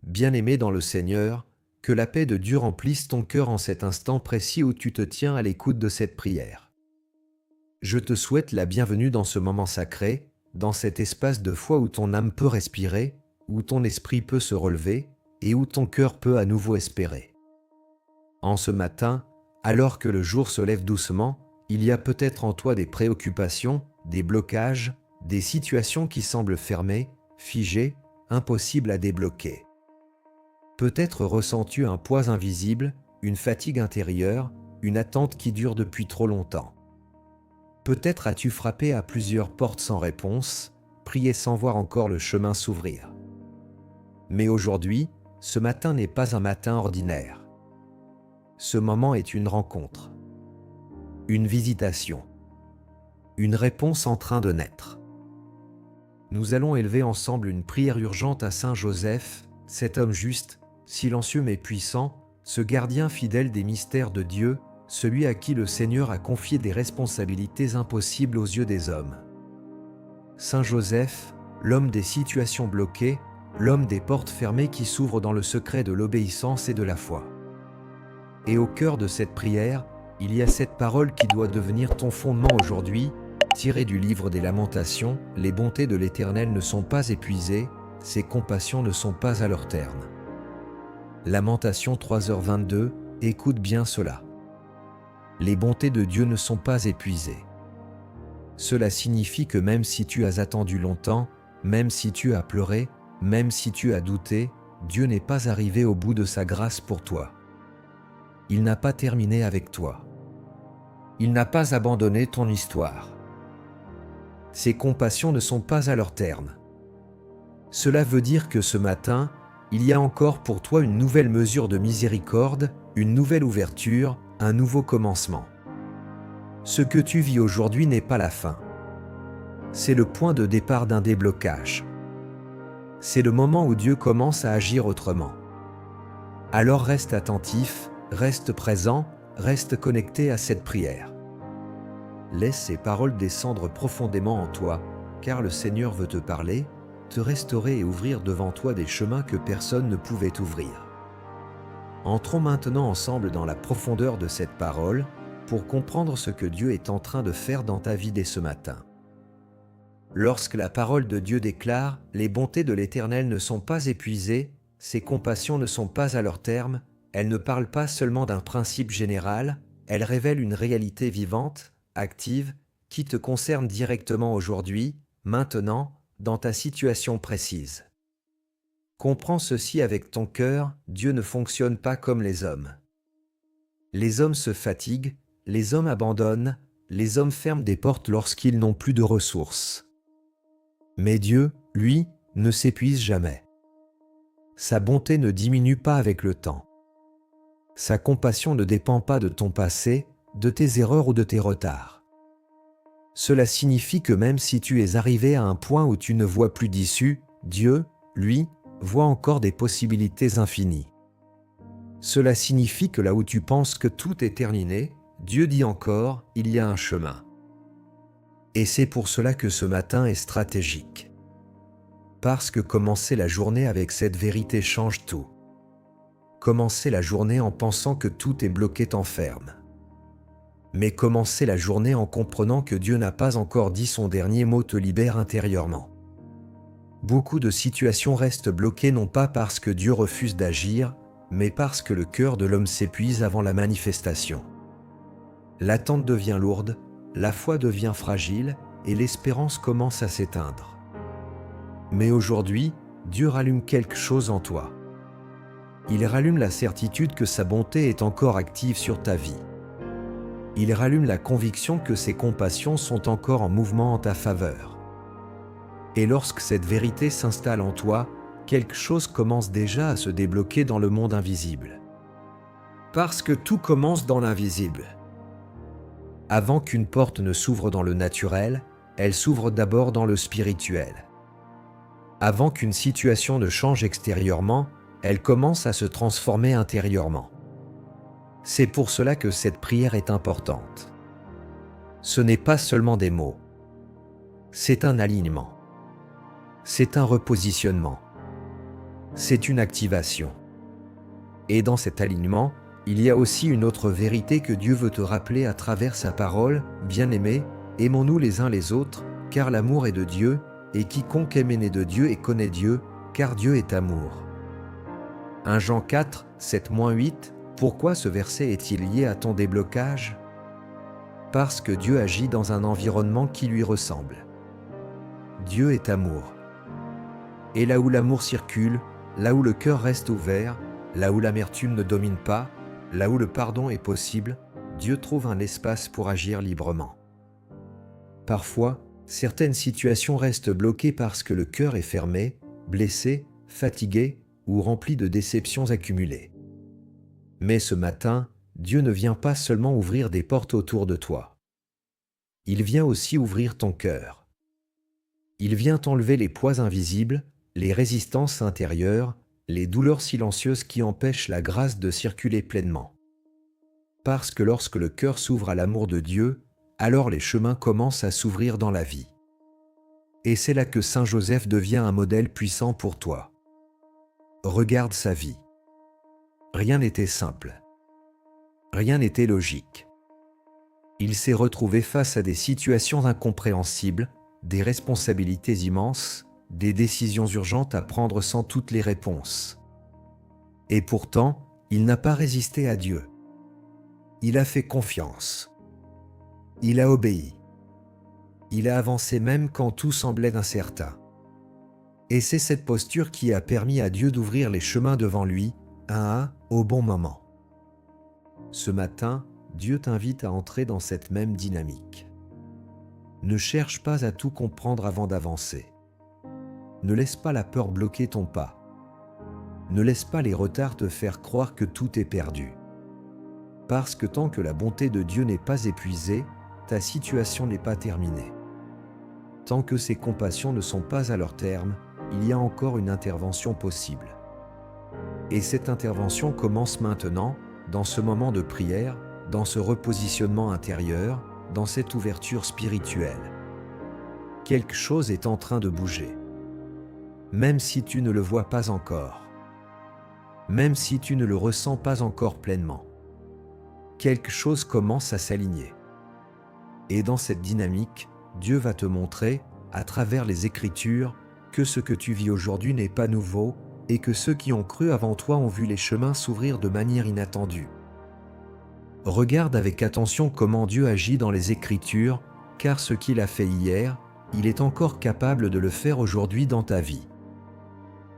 Bien-aimé dans le Seigneur, que la paix de Dieu remplisse ton cœur en cet instant précis où tu te tiens à l'écoute de cette prière. Je te souhaite la bienvenue dans ce moment sacré, dans cet espace de foi où ton âme peut respirer, où ton esprit peut se relever et où ton cœur peut à nouveau espérer. En ce matin, alors que le jour se lève doucement, il y a peut-être en toi des préoccupations, des blocages, des situations qui semblent fermées, figées, impossibles à débloquer. Peut-être ressens-tu un poids invisible, une fatigue intérieure, une attente qui dure depuis trop longtemps. Peut-être as-tu frappé à plusieurs portes sans réponse, prié sans voir encore le chemin s'ouvrir. Mais aujourd'hui, ce matin n'est pas un matin ordinaire. Ce moment est une rencontre, une visitation, une réponse en train de naître. Nous allons élever ensemble une prière urgente à Saint Joseph, cet homme juste, silencieux mais puissant, ce gardien fidèle des mystères de Dieu, celui à qui le Seigneur a confié des responsabilités impossibles aux yeux des hommes. Saint Joseph, l'homme des situations bloquées, l'homme des portes fermées qui s'ouvrent dans le secret de l'obéissance et de la foi. Et au cœur de cette prière, il y a cette parole qui doit devenir ton fondement aujourd'hui, tirée du livre des Lamentations, « Les bontés de l'Éternel ne sont pas épuisées, ses compassions ne sont pas à leur terme. » Lamentation 3h22, écoute bien cela. Les bontés de Dieu ne sont pas épuisées. Cela signifie que même si tu as attendu longtemps, même si tu as pleuré, même si tu as douté, Dieu n'est pas arrivé au bout de sa grâce pour toi. Il n'a pas terminé avec toi. Il n'a pas abandonné ton histoire. Ses compassions ne sont pas à leur terme. Cela veut dire que ce matin, il y a encore pour toi une nouvelle mesure de miséricorde, une nouvelle ouverture, un nouveau commencement. Ce que tu vis aujourd'hui n'est pas la fin. C'est le point de départ d'un déblocage. C'est le moment où Dieu commence à agir autrement. Alors reste attentif, reste présent, reste connecté à cette prière. Laisse ces paroles descendre profondément en toi, car le Seigneur veut te parler, te restaurer et ouvrir devant toi des chemins que personne ne pouvait ouvrir. Entrons maintenant ensemble dans la profondeur de cette parole pour comprendre ce que Dieu est en train de faire dans ta vie dès ce matin. Lorsque la parole de Dieu déclare « Les bontés de l'Éternel ne sont pas épuisées, ses compassions ne sont pas à leur terme », elle ne parle pas seulement d'un principe général, elle révèle une réalité vivante, active, qui te concerne directement aujourd'hui, maintenant, dans ta situation précise. Comprends ceci avec ton cœur, Dieu ne fonctionne pas comme les hommes. Les hommes se fatiguent, les hommes abandonnent, les hommes ferment des portes lorsqu'ils n'ont plus de ressources. Mais Dieu, lui, ne s'épuise jamais. Sa bonté ne diminue pas avec le temps. Sa compassion ne dépend pas de ton passé, de tes erreurs ou de tes retards. Cela signifie que même si tu es arrivé à un point où tu ne vois plus d'issue, Dieu, lui, voit encore des possibilités infinies. Cela signifie que là où tu penses que tout est terminé, Dieu dit encore, il y a un chemin. Et c'est pour cela que ce matin est stratégique. Parce que commencer la journée avec cette vérité change tout. Commencer la journée en pensant que tout est bloqué t'enferme. Mais commencer la journée en comprenant que Dieu n'a pas encore dit son dernier mot te libère intérieurement. Beaucoup de situations restent bloquées non pas parce que Dieu refuse d'agir, mais parce que le cœur de l'homme s'épuise avant la manifestation. L'attente devient lourde, la foi devient fragile et l'espérance commence à s'éteindre. Mais aujourd'hui, Dieu rallume quelque chose en toi. Il rallume la certitude que sa bonté est encore active sur ta vie. Il rallume la conviction que ses compassions sont encore en mouvement en ta faveur. Et lorsque cette vérité s'installe en toi, quelque chose commence déjà à se débloquer dans le monde invisible. Parce que tout commence dans l'invisible. Avant qu'une porte ne s'ouvre dans le naturel, elle s'ouvre d'abord dans le spirituel. Avant qu'une situation ne change extérieurement, elle commence à se transformer intérieurement. C'est pour cela que cette prière est importante. Ce n'est pas seulement des mots. C'est un alignement. C'est un repositionnement. c'est une activation. Et dans cet alignement, il y a aussi une autre vérité que Dieu veut te rappeler à travers sa parole. Bien-aimés, aimons-nous les uns les autres, car l'amour est de Dieu, et quiconque aime est né de Dieu et connaît Dieu, car Dieu est amour. 1 Jean 4, 7-8, pourquoi ce verset est-il lié à ton déblocage? Parce que Dieu agit dans un environnement qui lui ressemble. Dieu est amour. Et là où l'amour circule, là où le cœur reste ouvert, là où l'amertume ne domine pas, là où le pardon est possible, Dieu trouve un espace pour agir librement. Parfois, certaines situations restent bloquées parce que le cœur est fermé, blessé, fatigué ou rempli de déceptions accumulées. Mais ce matin, Dieu ne vient pas seulement ouvrir des portes autour de toi. Il vient aussi ouvrir ton cœur. Il vient enlever les poids invisibles, les résistances intérieures, les douleurs silencieuses qui empêchent la grâce de circuler pleinement. Parce que lorsque le cœur s'ouvre à l'amour de Dieu, alors les chemins commencent à s'ouvrir dans la vie. Et c'est là que Saint Joseph devient un modèle puissant pour toi. Regarde sa vie. Rien n'était simple. Rien n'était logique. Il s'est retrouvé face à des situations incompréhensibles, des responsabilités immenses, des décisions urgentes à prendre sans toutes les réponses. Et pourtant, il n'a pas résisté à Dieu. Il a fait confiance. Il a obéi. Il a avancé même quand tout semblait incertain. Et c'est cette posture qui a permis à Dieu d'ouvrir les chemins devant lui, un à un, au bon moment. Ce matin, Dieu t'invite à entrer dans cette même dynamique. Ne cherche pas à tout comprendre avant d'avancer. Ne laisse pas la peur bloquer ton pas. Ne laisse pas les retards te faire croire que tout est perdu. Parce que tant que la bonté de Dieu n'est pas épuisée, ta situation n'est pas terminée. Tant que ses compassions ne sont pas à leur terme, il y a encore une intervention possible. Et cette intervention commence maintenant, dans ce moment de prière, dans ce repositionnement intérieur, dans cette ouverture spirituelle. Quelque chose est en train de bouger. Même si tu ne le vois pas encore. Même si tu ne le ressens pas encore pleinement. Quelque chose commence à s'aligner. Et dans cette dynamique, Dieu va te montrer, à travers les Écritures, que ce que tu vis aujourd'hui n'est pas nouveau et que ceux qui ont cru avant toi ont vu les chemins s'ouvrir de manière inattendue. Regarde avec attention comment Dieu agit dans les Écritures, car ce qu'il a fait hier, il est encore capable de le faire aujourd'hui dans ta vie.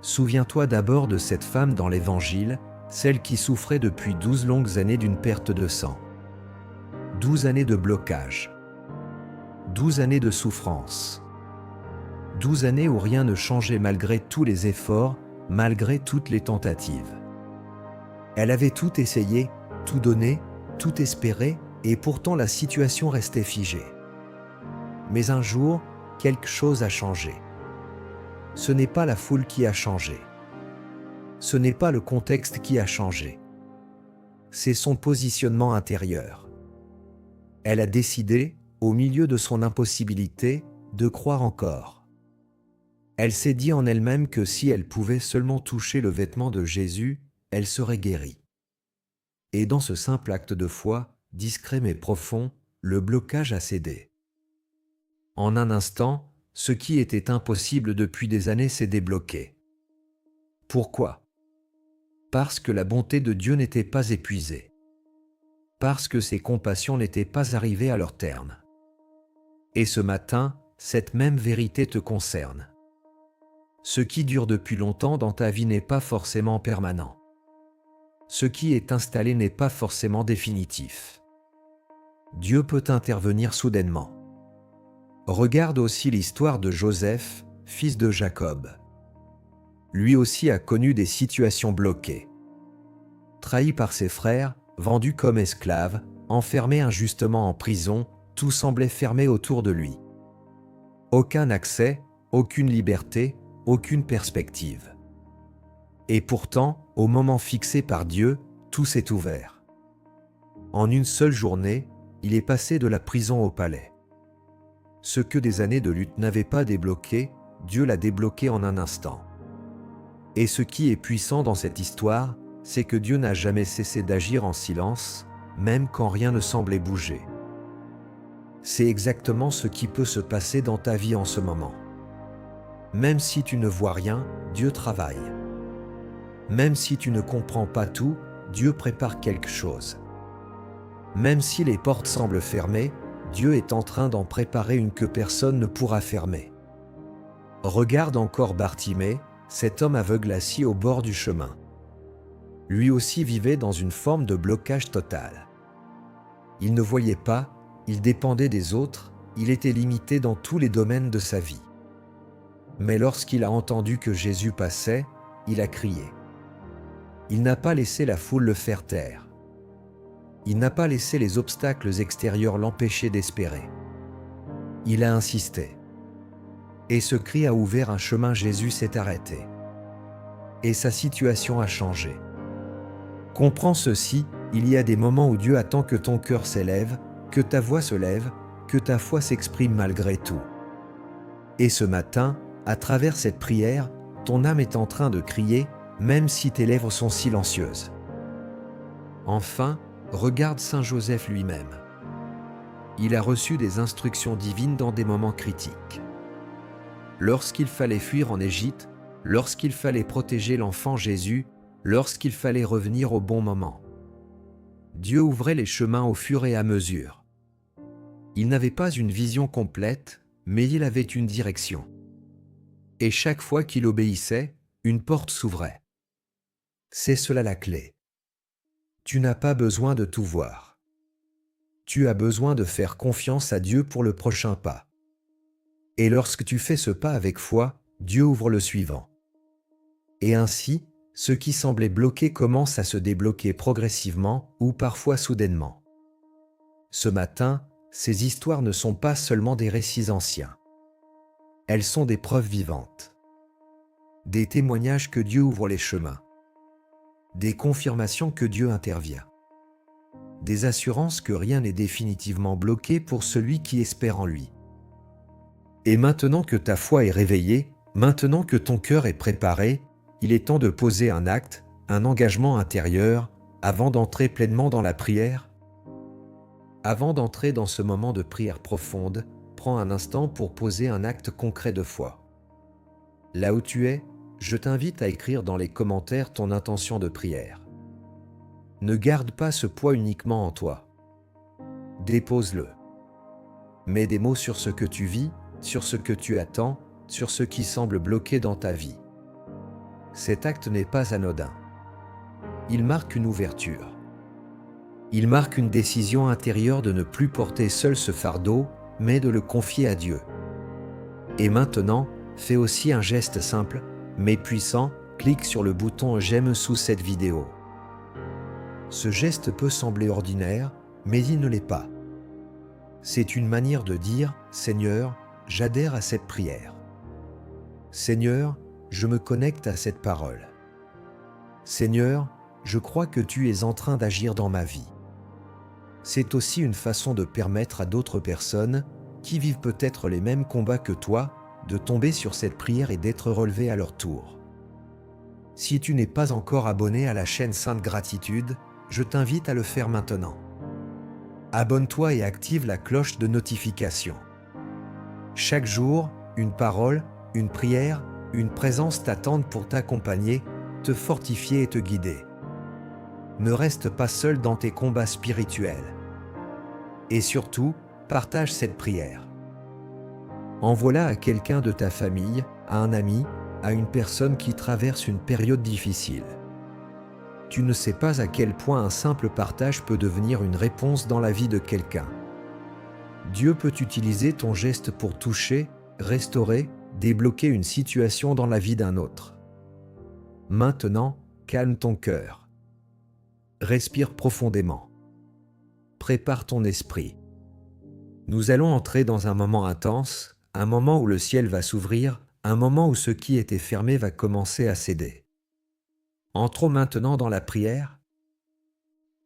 Souviens-toi d'abord de cette femme dans l'Évangile, celle qui souffrait depuis 12 longues années d'une perte de sang. 12 années de blocage. 12 années de souffrance. 12 années où rien ne changeait malgré tous les efforts, malgré toutes les tentatives. Elle avait tout essayé, tout donné, tout espéré, et pourtant la situation restait figée. Mais un jour, quelque chose a changé. Ce n'est pas la foule qui a changé. Ce n'est pas le contexte qui a changé. C'est son positionnement intérieur. Elle a décidé, au milieu de son impossibilité, de croire encore. Elle s'est dit en elle-même que si elle pouvait seulement toucher le vêtement de Jésus, elle serait guérie. Et dans ce simple acte de foi, discret mais profond, le blocage a cédé. En un instant, ce qui était impossible depuis des années s'est débloqué. Pourquoi? Parce que la bonté de Dieu n'était pas épuisée. Parce que ses compassions n'étaient pas arrivées à leur terme. Et ce matin, cette même vérité te concerne. Ce qui dure depuis longtemps dans ta vie n'est pas forcément permanent. Ce qui est installé n'est pas forcément définitif. Dieu peut intervenir soudainement. Regarde aussi l'histoire de Joseph, fils de Jacob. Lui aussi a connu des situations bloquées. Trahi par ses frères, vendu comme esclave, enfermé injustement en prison, tout semblait fermé autour de lui. Aucun accès, aucune liberté, aucune perspective. Et pourtant, au moment fixé par Dieu, tout s'est ouvert. En une seule journée, il est passé de la prison au palais. Ce que des années de lutte n'avaient pas débloqué, Dieu l'a débloqué en un instant. Et ce qui est puissant dans cette histoire, c'est que Dieu n'a jamais cessé d'agir en silence, même quand rien ne semblait bouger. C'est exactement ce qui peut se passer dans ta vie en ce moment. Même si tu ne vois rien, Dieu travaille. Même si tu ne comprends pas tout, Dieu prépare quelque chose. Même si les portes semblent fermées, Dieu est en train d'en préparer une que personne ne pourra fermer. Regarde encore Bartimée, cet homme aveugle assis au bord du chemin. Lui aussi vivait dans une forme de blocage total. Il ne voyait pas, il dépendait des autres, il était limité dans tous les domaines de sa vie. Mais lorsqu'il a entendu que Jésus passait, il a crié. Il n'a pas laissé la foule le faire taire. Il n'a pas laissé les obstacles extérieurs l'empêcher d'espérer. Il a insisté. Et ce cri a ouvert un chemin. Jésus s'est arrêté. Et sa situation a changé. Comprends ceci, il y a des moments où Dieu attend que ton cœur s'élève, que ta voix se lève, que ta foi s'exprime malgré tout. Et ce matin, à travers cette prière, ton âme est en train de crier, même si tes lèvres sont silencieuses. Enfin, regarde Saint Joseph lui-même. Il a reçu des instructions divines dans des moments critiques. Lorsqu'il fallait fuir en Égypte, lorsqu'il fallait protéger l'enfant Jésus, lorsqu'il fallait revenir au bon moment. Dieu ouvrait les chemins au fur et à mesure. Il n'avait pas une vision complète, mais il avait une direction. Et chaque fois qu'il obéissait, une porte s'ouvrait. C'est cela la clé. Tu n'as pas besoin de tout voir. Tu as besoin de faire confiance à Dieu pour le prochain pas. Et lorsque tu fais ce pas avec foi, Dieu ouvre le suivant. Et ainsi, ce qui semblait bloqué commence à se débloquer progressivement ou parfois soudainement. Ce matin, ces histoires ne sont pas seulement des récits anciens. Elles sont des preuves vivantes. Des témoignages que Dieu ouvre les chemins. Des confirmations que Dieu intervient. Des assurances que rien n'est définitivement bloqué pour celui qui espère en lui. Et maintenant que ta foi est réveillée, maintenant que ton cœur est préparé, il est temps de poser un acte, un engagement intérieur, avant d'entrer pleinement dans la prière. Avant d'entrer dans ce moment de prière profonde, prends un instant pour poser un acte concret de foi. Là où tu es, je t'invite à écrire dans les commentaires ton intention de prière. Ne garde pas ce poids uniquement en toi. Dépose-le. Mets des mots sur ce que tu vis, sur ce que tu attends, sur ce qui semble bloqué dans ta vie. Cet acte n'est pas anodin. Il marque une ouverture. Il marque une décision intérieure de ne plus porter seul ce fardeau, mais de le confier à Dieu. Et maintenant, fais aussi un geste simple, mais puissant, clique sur le bouton « J'aime » sous cette vidéo. Ce geste peut sembler ordinaire, mais il ne l'est pas. C'est une manière de dire « Seigneur, j'adhère à cette prière. Seigneur, je me connecte à cette parole. Seigneur, je crois que tu es en train d'agir dans ma vie. » C'est aussi une façon de permettre à d'autres personnes, qui vivent peut-être les mêmes combats que toi, de tomber sur cette prière et d'être relevés à leur tour. Si tu n'es pas encore abonné à la chaîne Sainte Gratitude, je t'invite à le faire maintenant. Abonne-toi et active la cloche de notification. Chaque jour, une parole, une prière, une présence t'attendent pour t'accompagner, te fortifier et te guider. Ne reste pas seul dans tes combats spirituels. Et surtout, partage cette prière. Envoie-la à quelqu'un de ta famille, à un ami, à une personne qui traverse une période difficile. Tu ne sais pas à quel point un simple partage peut devenir une réponse dans la vie de quelqu'un. Dieu peut utiliser ton geste pour toucher, restaurer, débloquer une situation dans la vie d'un autre. Maintenant, calme ton cœur. Respire profondément. Prépare ton esprit. Nous allons entrer dans un moment intense, un moment où le ciel va s'ouvrir, un moment où ce qui était fermé va commencer à céder. Entrons maintenant dans la prière.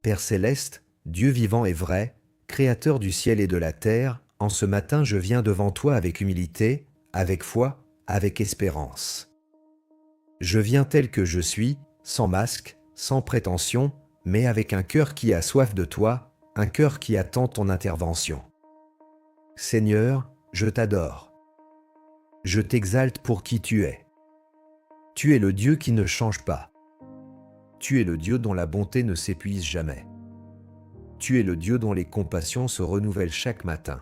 Père céleste, Dieu vivant et vrai, Créateur du ciel et de la terre, en ce matin je viens devant toi avec humilité, avec foi, avec espérance. Je viens tel que je suis, sans masque, sans prétention, mais avec un cœur qui a soif de toi, un cœur qui attend ton intervention. Seigneur, je t'adore. Je t'exalte pour qui tu es. Tu es le Dieu qui ne change pas. Tu es le Dieu dont la bonté ne s'épuise jamais. Tu es le Dieu dont les compassions se renouvellent chaque matin.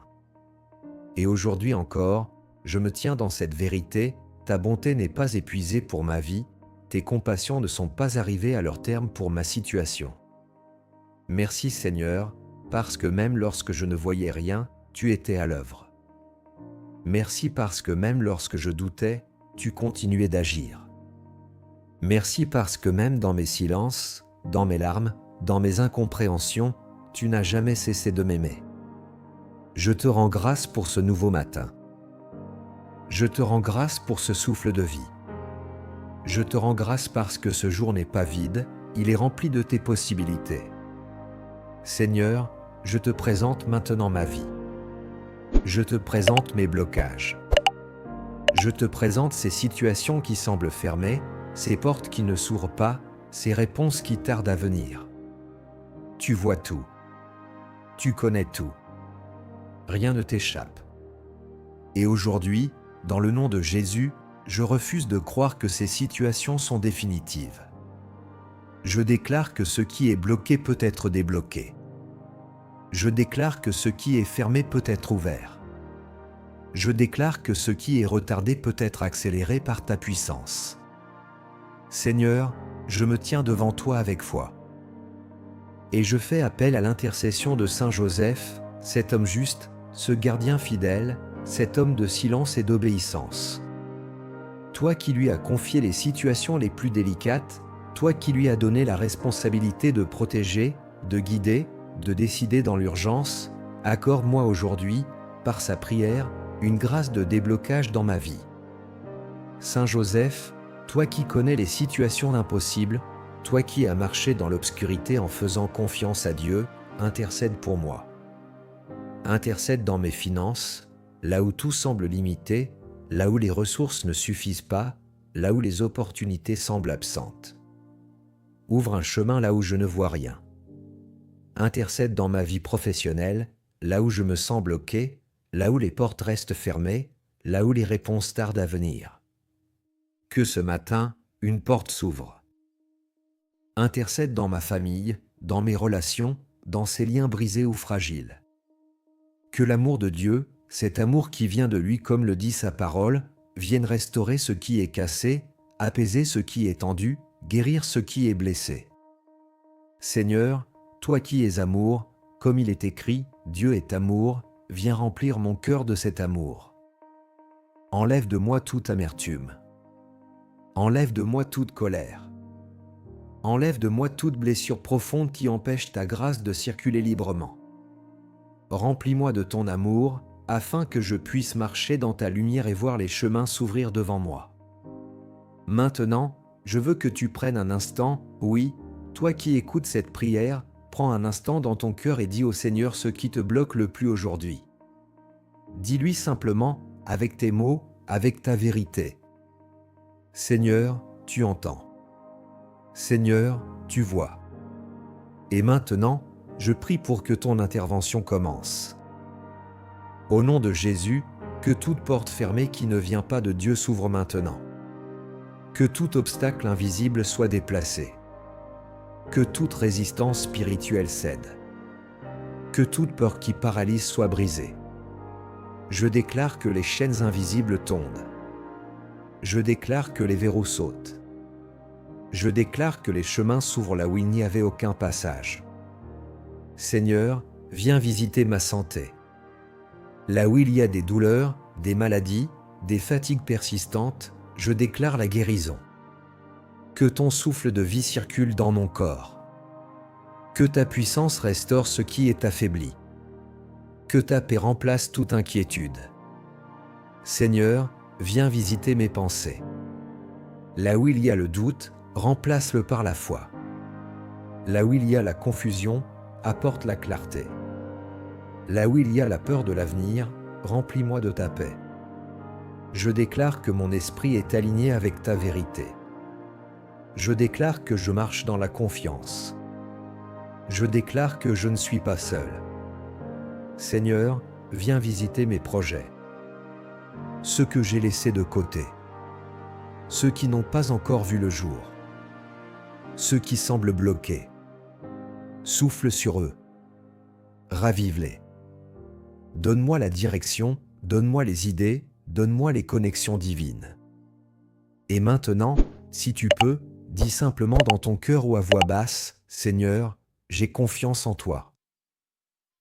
Et aujourd'hui encore, je me tiens dans cette vérité, ta bonté n'est pas épuisée pour ma vie, tes compassions ne sont pas arrivées à leur terme pour ma situation. Merci Seigneur, parce que même lorsque je ne voyais rien, tu étais à l'œuvre. Merci parce que même lorsque je doutais, tu continuais d'agir. Merci parce que même dans mes silences, dans mes larmes, dans mes incompréhensions, tu n'as jamais cessé de m'aimer. Je te rends grâce pour ce nouveau matin. Je te rends grâce pour ce souffle de vie. Je te rends grâce parce que ce jour n'est pas vide, il est rempli de tes possibilités. Seigneur, je te présente maintenant ma vie. Je te présente mes blocages. Je te présente ces situations qui semblent fermées, ces portes qui ne s'ouvrent pas, ces réponses qui tardent à venir. Tu vois tout. Tu connais tout. Rien ne t'échappe. Et aujourd'hui, dans le nom de Jésus, je refuse de croire que ces situations sont définitives. Je déclare que ce qui est bloqué peut être débloqué. Je déclare que ce qui est fermé peut être ouvert. Je déclare que ce qui est retardé peut être accéléré par ta puissance. Seigneur, je me tiens devant toi avec foi. Et je fais appel à l'intercession de Saint Joseph, cet homme juste, ce gardien fidèle, cet homme de silence et d'obéissance. Toi qui lui as confié les situations les plus délicates, toi qui lui as donné la responsabilité de protéger, de guider, de décider dans l'urgence, accorde-moi aujourd'hui, par sa prière, une grâce de déblocage dans ma vie. Saint Joseph, toi qui connais les situations impossibles, toi qui as marché dans l'obscurité en faisant confiance à Dieu, intercède pour moi. Intercède dans mes finances, là où tout semble limité, là où les ressources ne suffisent pas, là où les opportunités semblent absentes. Ouvre un chemin là où je ne vois rien. Intercède dans ma vie professionnelle, là où je me sens bloqué, là où les portes restent fermées, là où les réponses tardent à venir. Que ce matin, une porte s'ouvre. Intercède dans ma famille, dans mes relations, dans ces liens brisés ou fragiles. Que l'amour de Dieu, cet amour qui vient de lui comme le dit sa parole, vienne restaurer ce qui est cassé, apaiser ce qui est tendu, guérir ce qui est blessé. Seigneur, toi qui es amour, comme il est écrit, Dieu est amour, viens remplir mon cœur de cet amour. Enlève de moi toute amertume. Enlève de moi toute colère. Enlève de moi toute blessure profonde qui empêche ta grâce de circuler librement. Remplis-moi de ton amour, afin que je puisse marcher dans ta lumière et voir les chemins s'ouvrir devant moi. Maintenant, je veux que tu prennes un instant, oui, toi qui écoutes cette prière, prends un instant dans ton cœur et dis au Seigneur ce qui te bloque le plus aujourd'hui. Dis-lui simplement, avec tes mots, avec ta vérité. Seigneur, tu entends. Seigneur, tu vois. Et maintenant, je prie pour que ton intervention commence. Au nom de Jésus, que toute porte fermée qui ne vient pas de Dieu s'ouvre maintenant. Que tout obstacle invisible soit déplacé. Que toute résistance spirituelle cède. Que toute peur qui paralyse soit brisée. Je déclare que les chaînes invisibles tombent. Je déclare que les verrous sautent. Je déclare que les chemins s'ouvrent là où il n'y avait aucun passage. Seigneur, viens visiter ma santé. Là où il y a des douleurs, des maladies, des fatigues persistantes, je déclare la guérison. Que ton souffle de vie circule dans mon corps. Que ta puissance restaure ce qui est affaibli. Que ta paix remplace toute inquiétude. Seigneur, viens visiter mes pensées. Là où il y a le doute, remplace-le par la foi. Là où il y a la confusion, apporte la clarté. Là où il y a la peur de l'avenir, remplis-moi de ta paix. Je déclare que mon esprit est aligné avec ta vérité. Je déclare que je marche dans la confiance. Je déclare que je ne suis pas seul. Seigneur, viens visiter mes projets. Ceux que j'ai laissés de côté. Ceux qui n'ont pas encore vu le jour. Ceux qui semblent bloqués. Souffle sur eux. Ravive-les. Donne-moi la direction, donne-moi les idées, donne-moi les connexions divines. Et maintenant, si tu peux, dis simplement dans ton cœur ou à voix basse, Seigneur, j'ai confiance en toi.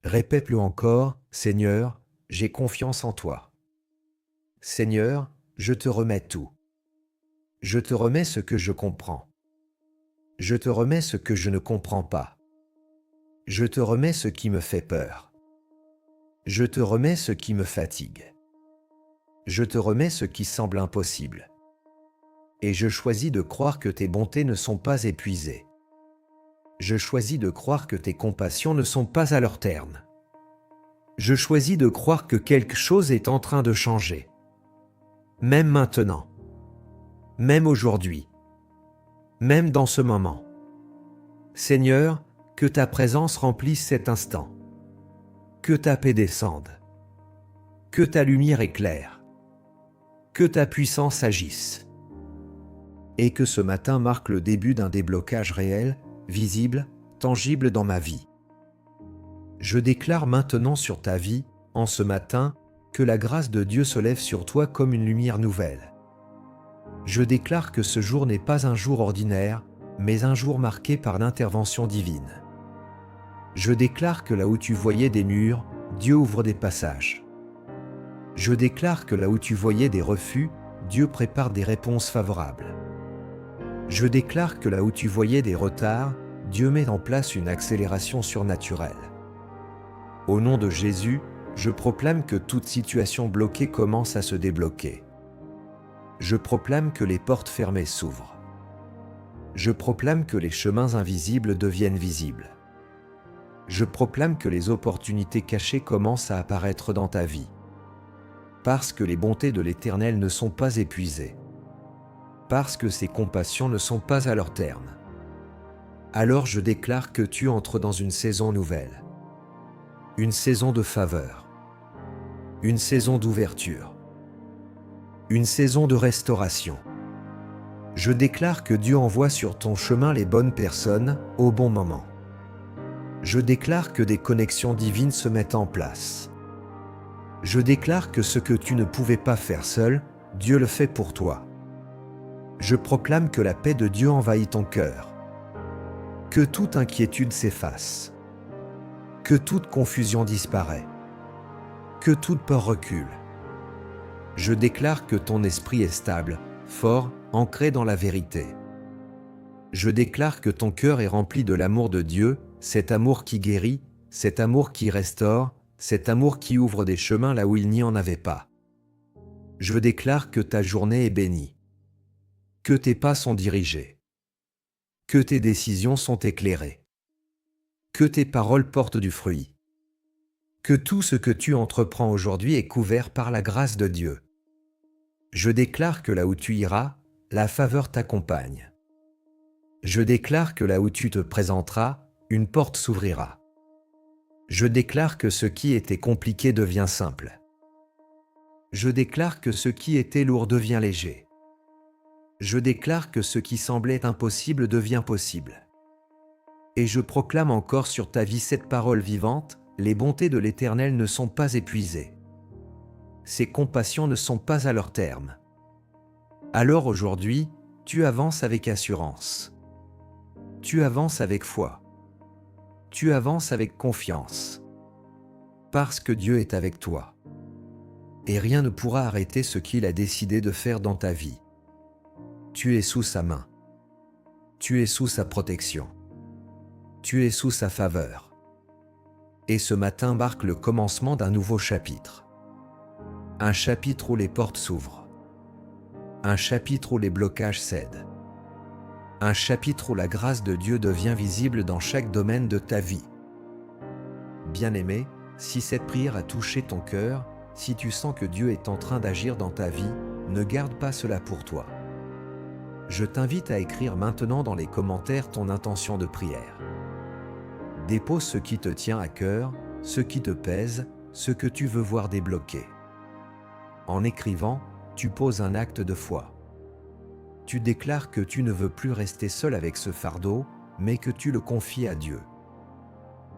Répète-le encore, Seigneur, j'ai confiance en toi. Seigneur, je te remets tout. Je te remets ce que je comprends. Je te remets ce que je ne comprends pas. Je te remets ce qui me fait peur. Je te remets ce qui me fatigue. Je te remets ce qui semble impossible. Et je choisis de croire que tes bontés ne sont pas épuisées. Je choisis de croire que tes compassions ne sont pas à leur terme. Je choisis de croire que quelque chose est en train de changer. Même maintenant. Même aujourd'hui. Même dans ce moment. Seigneur, que ta présence remplisse cet instant. Que ta paix descende. Que ta lumière éclaire. Que ta puissance agisse. Et que ce matin marque le début d'un déblocage réel, visible, tangible dans ma vie. Je déclare maintenant sur ta vie, en ce matin, que la grâce de Dieu se lève sur toi comme une lumière nouvelle. Je déclare que ce jour n'est pas un jour ordinaire, mais un jour marqué par l'intervention divine. Je déclare que là où tu voyais des murs, Dieu ouvre des passages. Je déclare que là où tu voyais des refus, Dieu prépare des réponses favorables. Je déclare que là où tu voyais des retards, Dieu met en place une accélération surnaturelle. Au nom de Jésus, je proclame que toute situation bloquée commence à se débloquer. Je proclame que les portes fermées s'ouvrent. Je proclame que les chemins invisibles deviennent visibles. Je proclame que les opportunités cachées commencent à apparaître dans ta vie. Parce que les bontés de l'Éternel ne sont pas épuisées. Parce que ses compassions ne sont pas à leur terme. Alors je déclare que tu entres dans une saison nouvelle. Une saison de faveur. Une saison d'ouverture. Une saison de restauration. Je déclare que Dieu envoie sur ton chemin les bonnes personnes au bon moment. Je déclare que des connexions divines se mettent en place. Je déclare que ce que tu ne pouvais pas faire seul, Dieu le fait pour toi. Je proclame que la paix de Dieu envahit ton cœur. Que toute inquiétude s'efface. Que toute confusion disparaît. Que toute peur recule. Je déclare que ton esprit est stable, fort, ancré dans la vérité. Je déclare que ton cœur est rempli de l'amour de Dieu, cet amour qui guérit, cet amour qui restaure, cet amour qui ouvre des chemins là où il n'y en avait pas. Je déclare que ta journée est bénie. Que tes pas sont dirigés. Que tes décisions sont éclairées. Que tes paroles portent du fruit. Que tout ce que tu entreprends aujourd'hui est couvert par la grâce de Dieu. Je déclare que là où tu iras, la faveur t'accompagne. Je déclare que là où tu te présenteras, une porte s'ouvrira. Je déclare que ce qui était compliqué devient simple. Je déclare que ce qui était lourd devient léger. Je déclare que ce qui semblait impossible devient possible. Et je proclame encore sur ta vie cette parole vivante, les bontés de l'Éternel ne sont pas épuisées. Ses compassions ne sont pas à leur terme. Alors aujourd'hui, tu avances avec assurance. Tu avances avec foi. Tu avances avec confiance. Parce que Dieu est avec toi. Et rien ne pourra arrêter ce qu'il a décidé de faire dans ta vie. Tu es sous sa main. Tu es sous sa protection. Tu es sous sa faveur. Et ce matin marque le commencement d'un nouveau chapitre. Un chapitre où les portes s'ouvrent. Un chapitre où les blocages cèdent. Un chapitre où la grâce de Dieu devient visible dans chaque domaine de ta vie. Bien-aimé, si cette prière a touché ton cœur, si tu sens que Dieu est en train d'agir dans ta vie, ne garde pas cela pour toi. Je t'invite à écrire maintenant dans les commentaires ton intention de prière. Dépose ce qui te tient à cœur, ce qui te pèse, ce que tu veux voir débloqué. En écrivant, tu poses un acte de foi. Tu déclares que tu ne veux plus rester seul avec ce fardeau, mais que tu le confies à Dieu.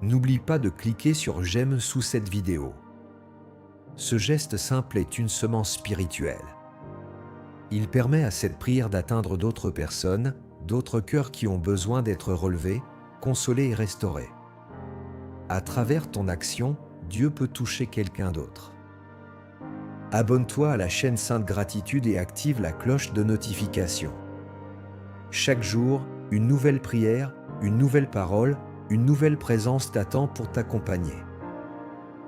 N'oublie pas de cliquer sur j'aime sous cette vidéo. Ce geste simple est une semence spirituelle. Il permet à cette prière d'atteindre d'autres personnes, d'autres cœurs qui ont besoin d'être relevés, consolés et restaurés. À travers ton action, Dieu peut toucher quelqu'un d'autre. Abonne-toi à la chaîne Sainte Gratitude et active la cloche de notification. Chaque jour, une nouvelle prière, une nouvelle parole, une nouvelle présence t'attend pour t'accompagner.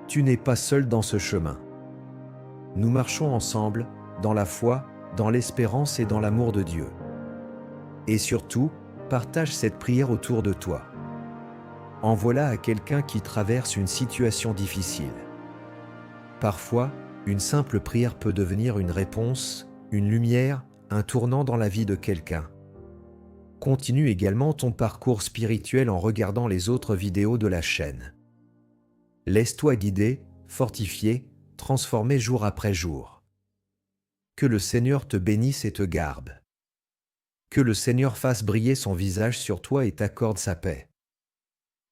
Tu n'es pas seul dans ce chemin. Nous marchons ensemble, dans la foi, dans l'espérance et dans l'amour de Dieu. Et surtout, partage cette prière autour de toi. Envoie-la à quelqu'un qui traverse une situation difficile. Parfois, une simple prière peut devenir une réponse, une lumière, un tournant dans la vie de quelqu'un. Continue également ton parcours spirituel en regardant les autres vidéos de la chaîne. Laisse-toi guider, fortifier, transformer jour après jour. Que le Seigneur te bénisse et te garde. Que le Seigneur fasse briller son visage sur toi et t'accorde sa paix.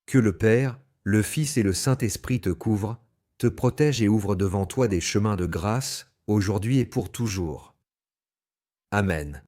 Que le Père, le Fils et le Saint-Esprit te couvrent, te protègent et ouvrent devant toi des chemins de grâce, aujourd'hui et pour toujours. Amen.